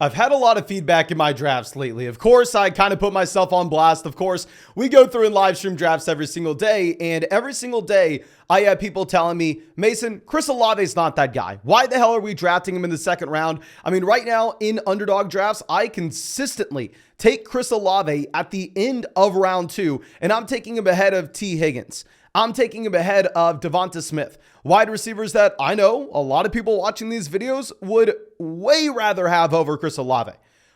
I've had a lot of feedback in my drafts lately. Of course, I kind of put myself on blast. Of course, we go through and live stream drafts every single day. And every single day, I have people telling me, Mason, Chris Olave is not that guy. Why the hell are we drafting him in the second round? I mean, right now in underdog drafts, I consistently take Chris Olave at the end of round 2, and I'm taking him ahead of T. Higgins. I'm taking him ahead of Devonta Smith, wide receivers that I know a lot of people watching these videos would way rather have over Chris Olave.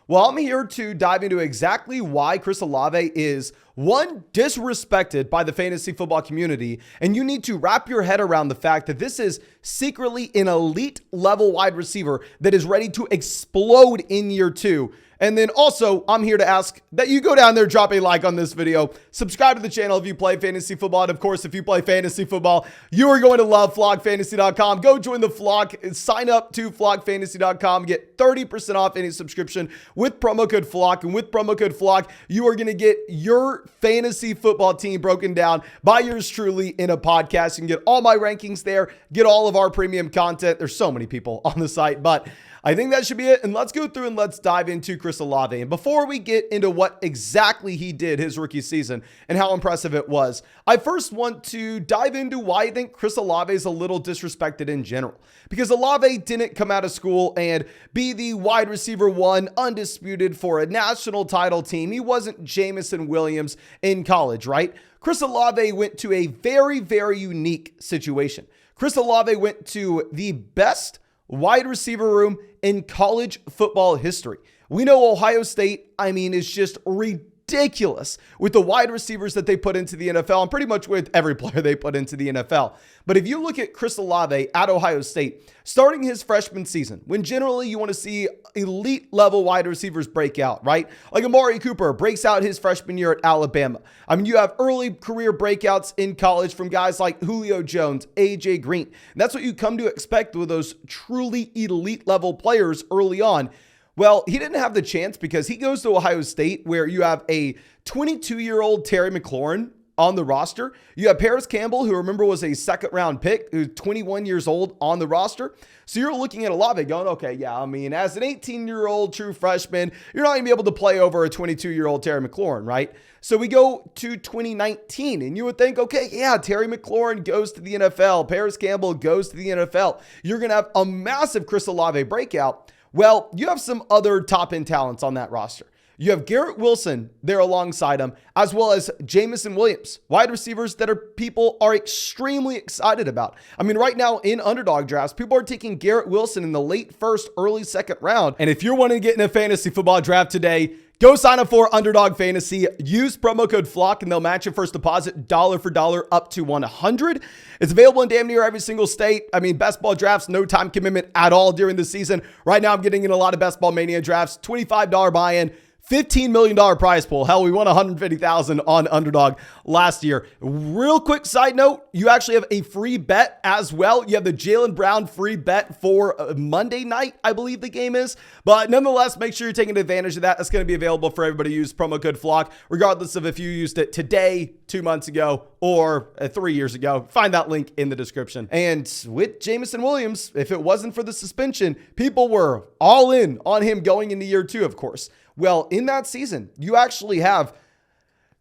Well, I'm here to dive into exactly why Chris Olave is, one, disrespected by the fantasy football community, and you need to wrap your head around the fact that this is secretly an elite level wide receiver that is ready to explode in year 2. And then also, I'm here to ask that you go down there, drop a like on this video, subscribe to the channel if you play fantasy football. And of course, if you play fantasy football, you are going to love flockfantasy.com. Go join the flock, sign up to flockfantasy.com, get 30% off any subscription with promo code flock. And with promo code flock, you are going to get your fantasy football team broken down by yours truly in a podcast. You can get all my rankings there, get all of our premium content. There's so many people on the site, but I think that should be it. And let's go through and let's dive into Chris Olave. And before we get into what exactly he did his rookie season and how impressive it was, I first want to dive into why I think Chris Olave is a little disrespected in general. Because Olave didn't come out of school and be the wide receiver 1 undisputed for a national title team. He wasn't Jameson Williams in college, right? Chris Olave went to a very, very unique situation. Chris Olave went to the best wide receiver room in college football history. We know Ohio State, is just ridiculous with the wide receivers that they put into the NFL and pretty much with every player they put into the NFL. But if you look at Chris Olave at Ohio State, starting his freshman season, when generally you want to see elite level wide receivers break out, right? Like Amari Cooper breaks out his freshman year at Alabama. You have early career breakouts in college from guys like Julio Jones, AJ Green. And that's what you come to expect with those truly elite level players early on. Well, he didn't have the chance because he goes to Ohio State where you have a 22-year-old Terry McLaurin on the roster. You have Paris Campbell, who remember was a second round pick, who's 21 years old on the roster. So you're looking at Olave going, okay, yeah, as an 18-year-old true freshman, you're not going to be able to play over a 22-year-old Terry McLaurin, right? So we go to 2019 and you would think, okay, yeah, Terry McLaurin goes to the NFL. Paris Campbell goes to the NFL. You're going to have a massive Chris Olave breakout. Well, you have some other top-end talents on that roster. You have Garrett Wilson there alongside him, as well as Jameson Williams, wide receivers that people are extremely excited about. Right now in underdog drafts, people are taking Garrett Wilson in the late first, early second round. And if you're wanting to get in a fantasy football draft today, go sign up for Underdog Fantasy. Use promo code FLOCK and they'll match your first deposit dollar for dollar up to $100. It's available in damn near every single state. Best ball drafts, no time commitment at all during the season. Right now, I'm getting in a lot of Best Ball Mania drafts, $25 buy-in. $15 million prize pool. Hell, we won $150,000 on Underdog last year. Real quick side note, you actually have a free bet as well. You have the Jaylen Brown free bet for Monday night, I believe the game is. But nonetheless, make sure you're taking advantage of that. That's going to be available for everybody to use promo code FLOCK, regardless of if you used it today, 2 months ago, or 3 years ago. Find that link in the description. And with Jameson Williams, if it wasn't for the suspension, people were all in on him going into year 2, of course. Well, in that season, you actually have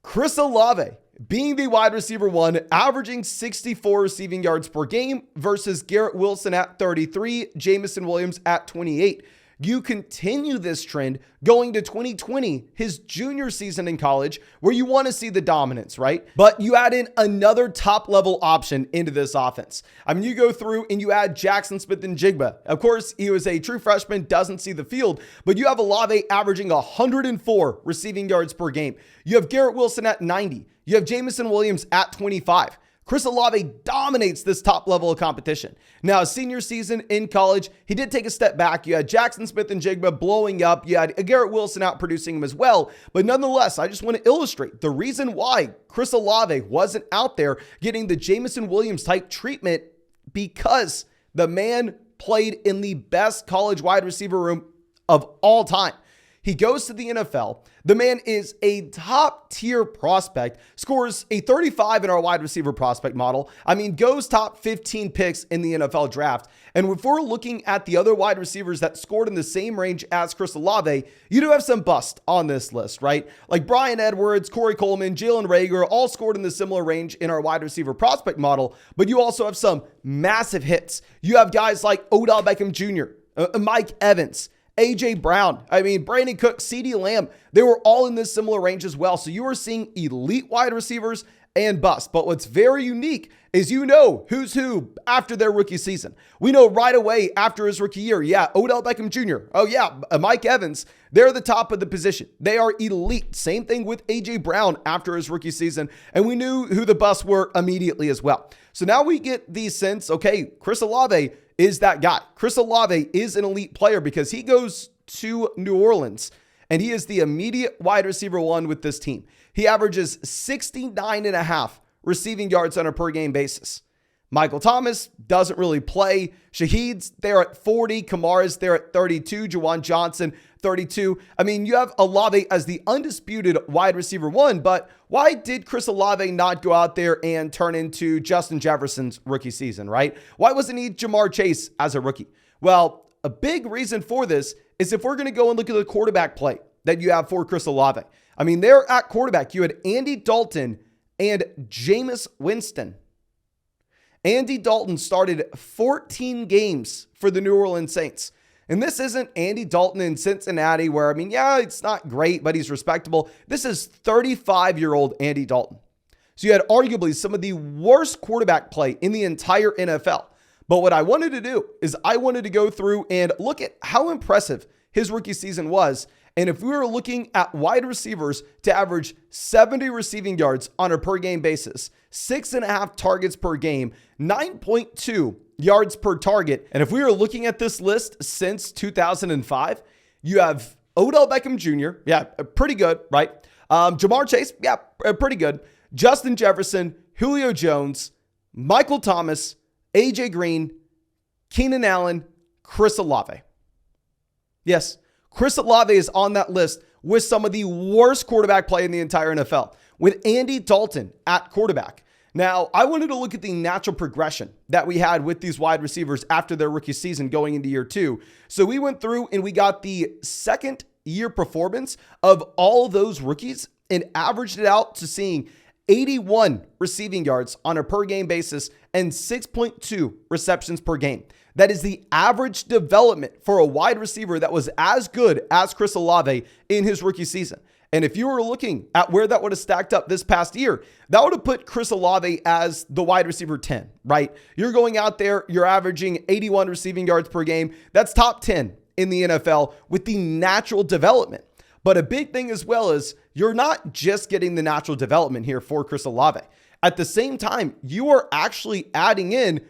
Chris Olave being the wide receiver 1, averaging 64 receiving yards per game versus Garrett Wilson at 33, Jameson Williams at 28. You continue this trend going to 2020, his junior season in college, where you want to see the dominance, right? But you add in another top level option into this offense. You go through and you add Jackson Smith-Njigba. Of course, he was a true freshman, doesn't see the field, but you have Olave averaging 104 receiving yards per game. You have Garrett Wilson at 90. You have Jameson Williams at 25. Chris Olave dominates this top level of competition. Now, his senior season in college, he did take a step back. You had Jackson Smith-Njigba blowing up. You had Garrett Wilson out producing him as well. But nonetheless, I just want to illustrate the reason why Chris Olave wasn't out there getting the Jameson Williams type treatment, because the man played in the best college wide receiver room of all time. He goes to the NFL. The man is a top tier prospect, scores a 35 in our wide receiver prospect model. I mean, goes top 15 picks in the NFL draft. And if we're looking at the other wide receivers that scored in the same range as Chris Olave, you do have some bust on this list, right? Like Bryan Edwards, Corey Coleman, Jalen Reagor, all scored in the similar range in our wide receiver prospect model. But you also have some massive hits. You have guys like Odell Beckham Jr., Mike Evans, AJ Brown, Brandon Cook, CeeDee Lamb, they were all in this similar range as well. So you are seeing elite wide receivers and bust. But what's very unique is who's who after their rookie season. We know right away after his rookie year, Odell Beckham Jr., Mike Evans, they're the top of the position. They are elite. Same thing with AJ Brown after his rookie season. And we knew who the busts were immediately as well. So now we get the sense, okay, Chris Olave is that guy. Chris Olave is an elite player because he goes to New Orleans and he is the immediate wide receiver one with this team. He averages 69.5 receiving yards on a per game basis. Michael Thomas doesn't really play. Shaheed's there at 40. Kamara's there at 32. Juwan Johnson, 32. You have Olave as the undisputed wide receiver one, but why did Chris Olave not go out there and turn into Justin Jefferson's rookie season, right? Why wasn't he Jamar Chase as a rookie? Well, a big reason for this is if we're going to go and look at the quarterback play that you have for Chris Olave. There at quarterback, you had Andy Dalton and Jameis Winston. Andy Dalton started 14 games for the New Orleans Saints. And this isn't Andy Dalton in Cincinnati where, it's not great, but he's respectable. This is 35-year-old Andy Dalton. So you had arguably some of the worst quarterback play in the entire NFL. But what I wanted to do is I wanted to go through and look at how impressive his rookie season was. And if we were looking at wide receivers to average 70 receiving yards on a per game basis, 6.5 targets per game, 9.2 yards per target. And if we were looking at this list since 2005, you have Odell Beckham Jr., pretty good, right? Jamar Chase, pretty good. Justin Jefferson, Julio Jones, Michael Thomas, AJ Green, Keenan Allen, Chris Olave. Yes, Chris Olave is on that list with some of the worst quarterback play in the entire NFL, with Andy Dalton at quarterback. Now, I wanted to look at the natural progression that we had with these wide receivers after their rookie season going into year two. So we went through and we got the second year performance of all those rookies and averaged it out to seeing 81 receiving yards on a per game basis and 6.2 receptions per game. That is the average development for a wide receiver that was as good as Chris Olave in his rookie season. And if you were looking at where that would have stacked up this past year, that would have put Chris Olave as the wide receiver 10, right? You're going out there, you're averaging 81 receiving yards per game. That's top 10 in the NFL with the natural development. But a big thing as well is you're not just getting the natural development here for Chris Olave. At the same time, you are actually adding in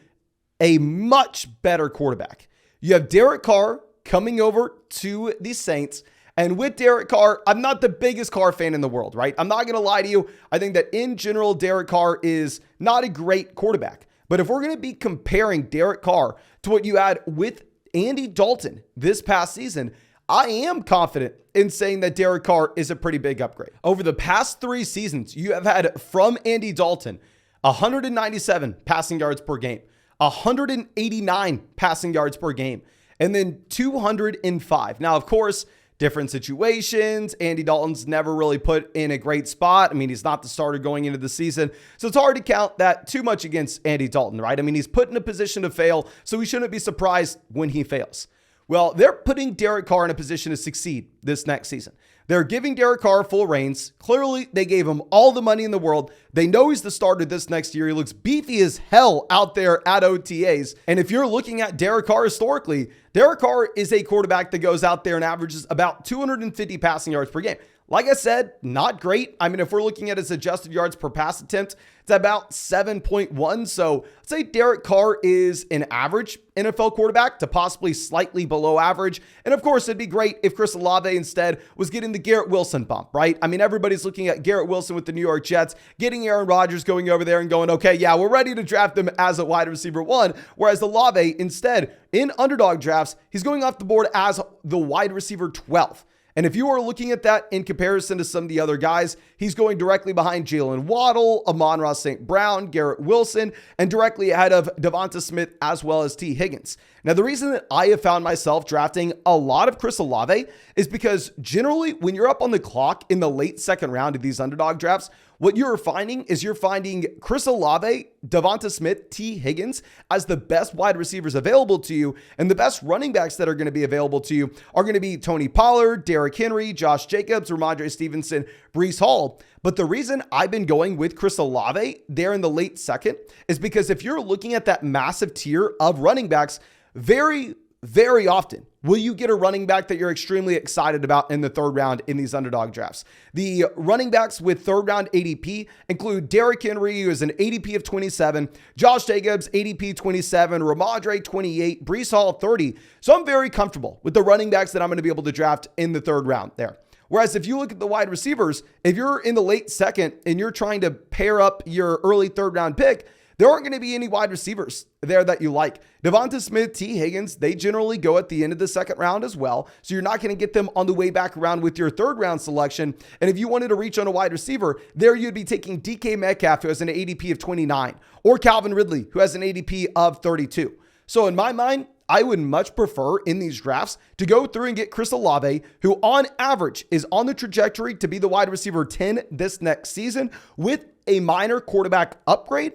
a much better quarterback. You have Derek Carr coming over to the Saints. And with Derek Carr, I'm not the biggest Carr fan in the world, right? I'm not going to lie to you. I think that in general, Derek Carr is not a great quarterback. But if we're going to be comparing Derek Carr to what you had with Andy Dalton this past season, I am confident in saying that Derek Carr is a pretty big upgrade. Over the past 3 seasons, you have had from Andy Dalton 197 passing yards per game, 189 passing yards per game, and then 205. Now, of course, different situations. Andy Dalton's never really put in a great spot. He's not the starter going into the season. So it's hard to count that too much against Andy Dalton, right? He's put in a position to fail, so we shouldn't be surprised when he fails. Well, they're putting Derek Carr in a position to succeed this next season. They're giving Derek Carr full reins. Clearly, they gave him all the money in the world. They know he's the starter this next year. He looks beefy as hell out there at OTAs. And if you're looking at Derek Carr historically, Derek Carr is a quarterback that goes out there and averages about 250 passing yards per game. Like I said, not great. If we're looking at his adjusted yards per pass attempt, it's about 7.1. So I'd say Derek Carr is an average NFL quarterback to possibly slightly below average. And of course, it'd be great if Chris Olave instead was getting the Garrett Wilson bump, right? Everybody's looking at Garrett Wilson with the New York Jets, getting Aaron Rodgers going over there and going, okay, yeah, we're ready to draft him as a wide receiver 1. Whereas Olave instead in underdog drafts, he's going off the board as the wide receiver 12. And if you are looking at that in comparison to some of the other guys, he's going directly behind Jalen Waddle, Amon-Ra St. Brown, Garrett Wilson, and directly ahead of Devonta Smith as well as T. Higgins. Now, the reason that I have found myself drafting a lot of Chris Olave is because generally when you're up on the clock in the late second round of these underdog drafts, what you're finding is you're finding Chris Olave, Devonta Smith, T. Higgins as the best wide receivers available to you. And the best running backs that are going to be available to you are going to be Tony Pollard, Derrick Henry, Josh Jacobs, Ramondre Stevenson, Breece Hall. But the reason I've been going with Chris Olave there in the late second is because if you're looking at that massive tier of running backs, very, very often will you get a running back that you're extremely excited about in the third round in these underdog drafts. The running backs with third round ADP include Derrick Henry, who is an ADP of 27, Josh Jacobs, ADP 27, Ramondre 28, Breece Hall 30. So I'm very comfortable with the running backs that I'm going to be able to draft in the third round there. Whereas if you look at the wide receivers, if you're in the late second and you're trying to pair up your early third round pick, there aren't going to be any wide receivers there that you like. Devonta Smith, T. Higgins, they generally go at the end of the second round as well. So you're not going to get them on the way back around with your third round selection. And if you wanted to reach on a wide receiver, there you'd be taking DK Metcalf, who has an ADP of 29, or Calvin Ridley, who has an ADP of 32. So in my mind, I would much prefer in these drafts to go through and get Chris Olave, who on average is on the trajectory to be the wide receiver 10 this next season with a minor quarterback upgrade.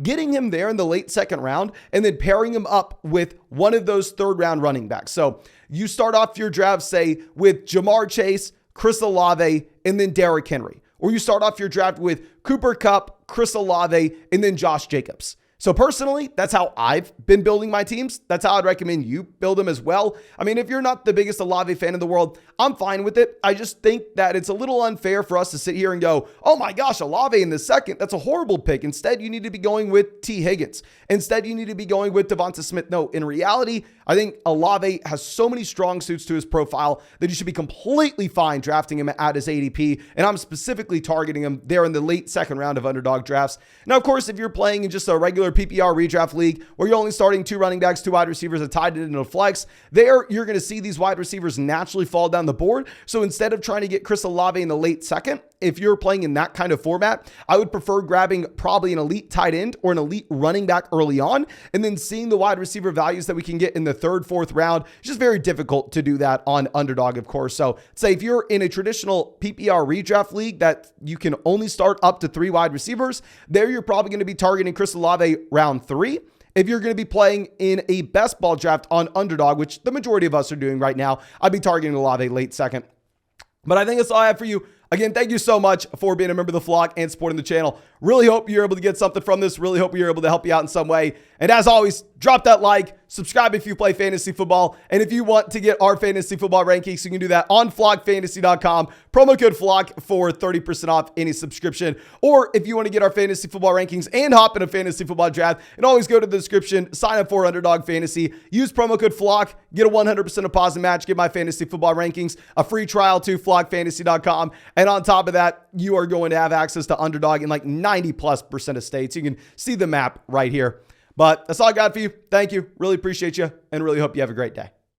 Getting him there in the late second round and then pairing him up with one of those third round running backs. So you start off your draft, say, with Jamar Chase, Chris Olave, and then Derrick Henry. Or you start off your draft with Cooper Kupp, Chris Olave, and then Josh Jacobs. So personally, that's how I've been building my teams. That's how I'd recommend you build them as well. I mean, if you're not the biggest Olave fan in the world, I'm fine with it. I just think that it's a little unfair for us to sit here and go, oh my gosh, Olave in the second, that's a horrible pick. Instead, you need to be going with T. Higgins. Instead, you need to be going with Devonta Smith. No, in reality, I think Olave has so many strong suits to his profile that you should be completely fine drafting him at his ADP. And I'm specifically targeting him there in the late second round of underdog drafts. Now, of course, if you're playing in just a regular PPR redraft league where you're only starting 2 running backs, 2 wide receivers, and tied it into a flex, there you're going to see these wide receivers naturally fall down the board. So instead of trying to get Chris Olave in the late second, if you're playing in that kind of format, I would prefer grabbing probably an elite tight end or an elite running back early on, and then seeing the wide receiver values that we can get in the third, fourth round. It's just very difficult to do that on Underdog, of course. So say if you're in a traditional PPR redraft league that you can only start up to 3 wide receivers, there you're probably going to be targeting Chris Olave round 3. If you're going to be playing in a best ball draft on Underdog, which the majority of us are doing right now, I'd be targeting Olave late second. But I think that's all I have for you. Again, thank you so much for being a member of the flock and supporting the channel. Really hope you're able to get something from this. Really hope you're able to help you out in some way. And as always, drop that like, subscribe if you play fantasy football. And if you want to get our fantasy football rankings, you can do that on flockfantasy.com. Promo code FLOCK for 30% off any subscription. Or if you want to get our fantasy football rankings and hop in a fantasy football draft, and always go to the description, sign up for Underdog Fantasy, use promo code FLOCK, get a 100% deposit match, get my fantasy football rankings, a free trial to flockfantasy.com. And on top of that, you are going to have access to Underdog in like 90+% of states. You can see the map right here. But that's all I got for you. Thank you. Really appreciate you and really hope you have a great day.